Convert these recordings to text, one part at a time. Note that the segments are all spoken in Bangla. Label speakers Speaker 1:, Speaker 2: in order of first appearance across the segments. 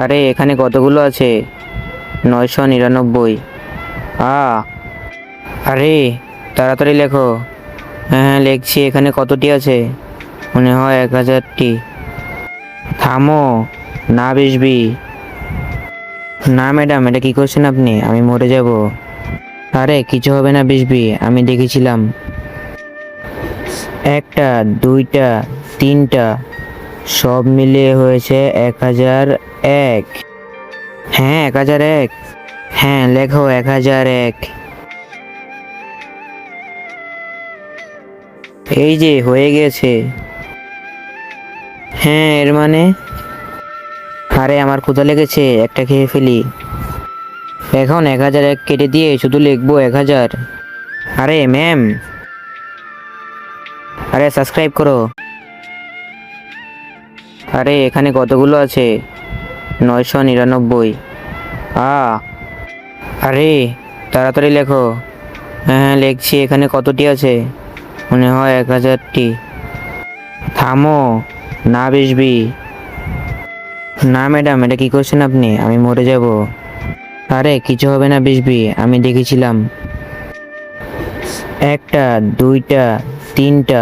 Speaker 1: আরে এখানে কতগুলো আছে? 999। আরে তাড়াতাড়ি লেখো। হ্যাঁ হ্যাঁ লিখছি। এখানে কতটি আছে? মনে হয় 1000টি। থামো, না বেশবি। না ম্যাডাম, এটা কি করছেন আপনি? আমি মরে যাব। আরে কিছু হবে না বেশবি, আমি দেখেছিলাম। একটা, দুইটা, তিনটা, সব মিলিয়ে হয়েছে 1001। হ্যাঁ 1001। হ্যাঁ লেখো 1001। এই যে হয়ে গেছে। হ্যাঁ এর মানে? আরে আমার ক্ষুধা লেগেছে, একটা খেয়ে ফেলি। এখন 1001 কেটে দিয়ে শুধু লিখবো 1000। আরে ম্যাম, আরে সাবস্ক্রাইব করো। আরে এখানে কতগুলো আছে? 999। আরে তাড়াতাড়ি লেখো। হ্যাঁ হ্যাঁ লিখছি। এখানে কতটি আছে? মনে হয় 1000টি। থামো, না বেশবি। না ম্যাডাম, এটা কি করছেন আপনি? আমি মরে যাব। আরে কিছু হবে না বেশবি, আমি দেখেছিলাম। একটা, দুইটা, তিনটা,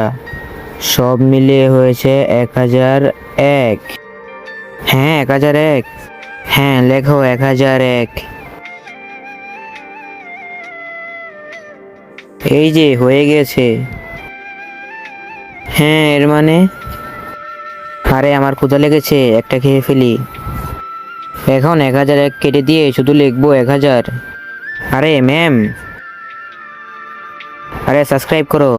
Speaker 1: সব মিলিয়ে হয়েছে 1001। হ্যাঁ 1001। হ্যাঁ লেখো 1001। এই যে হয়ে গেছে। হ্যাঁ এর মানে? আরে আমার ক্ষুধা লেগেছে, একটা খেয়ে ফেলি। এখন 1001 কেটে দিয়ে শুধু লিখবো 1000। আরে ম্যাম, আরে সাবস্ক্রাইব করো।